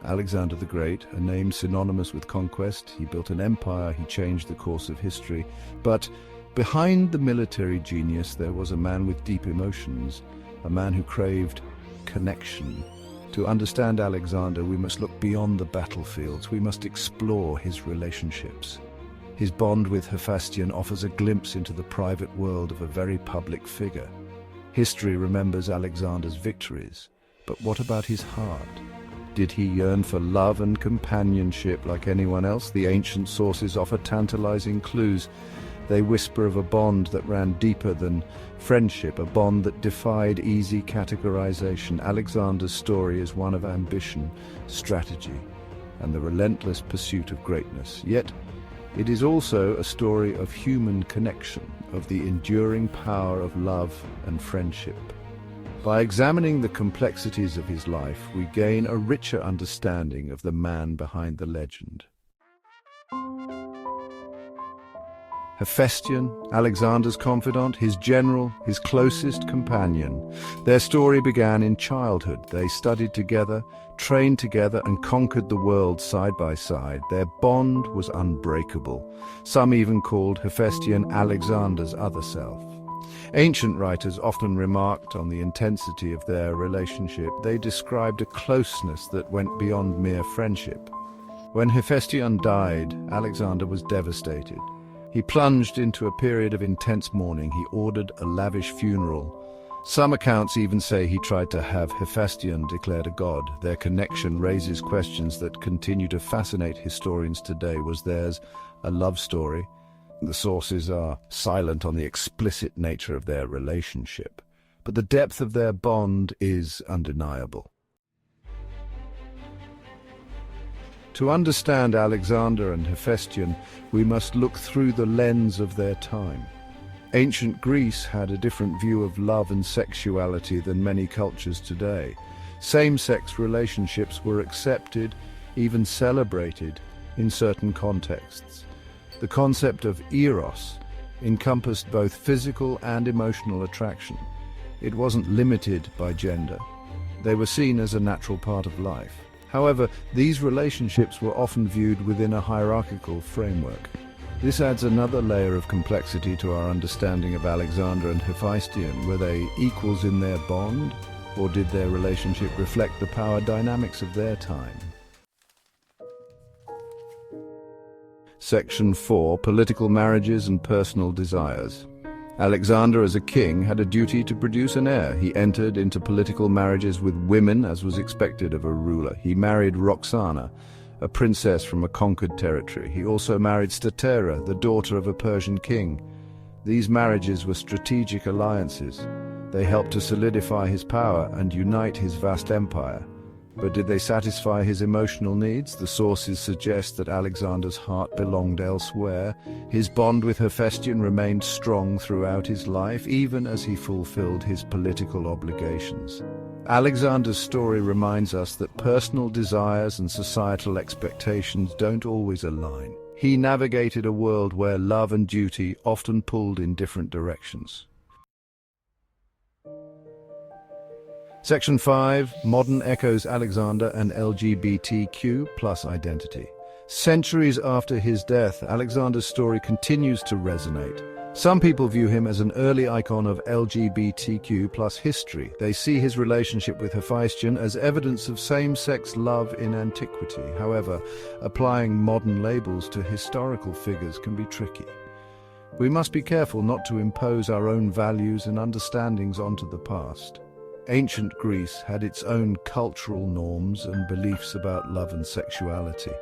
Alexander the Great, a name synonymous with conquest. He built an empire, he changed the course of history. But behind the military genius there was a man with deep emotions, a man who craved connection. To understand Alexander, we must look beyond the battlefields. We must explore his relationships. His bond with Hephaestion offers a glimpse into the private world of a very public figure. History remembers Alexander's victories, but what about his heart? Did he yearn for love and companionship like anyone else? The ancient sources offer tantalizing clues. They whisper of a bond that ran deeper than friendship, a bond that defied easy categorization. Alexander's story is one of ambition, strategy, and the relentless pursuit of greatness. Yet, it is also a story of human connection, of the enduring power of love and friendship. By examining the complexities of his life, we gain a richer understanding of the man behind the legend. Hephaestion, Alexander's confidant, his general, his closest companion. Their story began in childhood. They studied together, trained together, and conquered the world side by side. Their bond was unbreakable. Some even called Hephaestion Alexander's other self. Ancient writers often remarked on the intensity of their relationship. They described a closeness that went beyond mere friendship. When Hephaestion died, Alexander was devastated. He plunged into a period of intense mourning. He ordered a lavish funeral. Some accounts even say he tried to have Hephaestion declared a god. Their connection raises questions that continue to fascinate historians today. Was theirs a love story? The sources are silent on the explicit nature of their relationship, but the depth of their bond is undeniable. To understand Alexander and Hephaestion, we must look through the lens of their time. Ancient Greece had a different view of love and sexuality than many cultures today. Same-sex relationships were accepted, even celebrated, in certain contexts. The concept of eros encompassed both physical and emotional attraction. It wasn't limited by gender. They were seen as a natural part of life. However, these relationships were often viewed within a hierarchical framework. This adds another layer of complexity to our understanding of Alexander and Hephaestion. Were they equals in their bond, or did their relationship reflect the power dynamics of their time? Section 4. Political marriages and personal desires. Alexander, as a king, had a duty to produce an heir. He entered into political marriages with women, as was expected of a ruler. He married Roxana, a princess from a conquered territory. He also married Stateira, the daughter of a Persian king. These marriages were strategic alliances. They helped to solidify his power and unite his vast empire. But did they satisfy his emotional needs? The sources suggest that Alexander's heart belonged elsewhere. His bond with Hephaestion remained strong throughout his life, even as he fulfilled his political obligations. Alexander's story reminds us that personal desires and societal expectations don't always align. He navigated a world where love and duty often pulled in different directions. Section 5. Modern echoes Alexander and LGBTQ plus identity. Centuries after his death, Alexander's story continues to resonate. Some people view him as an early icon of LGBTQ plus history. They see his relationship with Hephaestion as evidence of same-sex love in antiquity. However, applying modern labels to historical figures can be tricky. We must be careful not to impose our own values and understandings onto the past. Ancient Greece had its own cultural norms and beliefs about love and sexuality.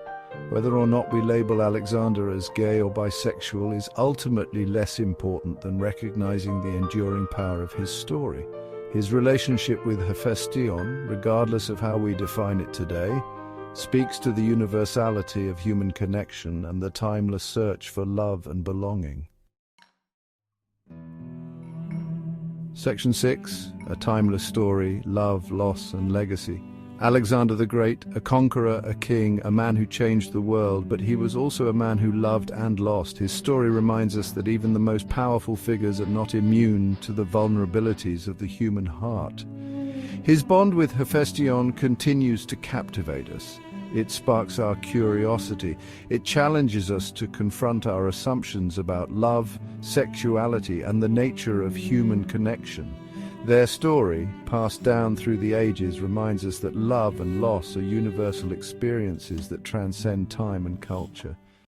Whether or not we label Alexander as gay or bisexual is ultimately less important than recognizing the enduring power of his story. His relationship with Hephaestion, regardless of how we define it today, speaks to the universality of human connection and the timeless search for love and belonging. Section 6. A timeless story, love, loss, and legacy. Alexander the Great, a conqueror, a king, a man who changed the world, but he was also a man who loved and lost. His story reminds us that even the most powerful figures are not immune to the vulnerabilities of the human heart. His bond with Hephaestion continues to captivate us. It sparks our curiosity. It challenges us to confront our assumptions about love, sexuality, and the nature of human connection. Their story, passed down through the ages, reminds us that love and loss are universal experiences that transcend time and culture.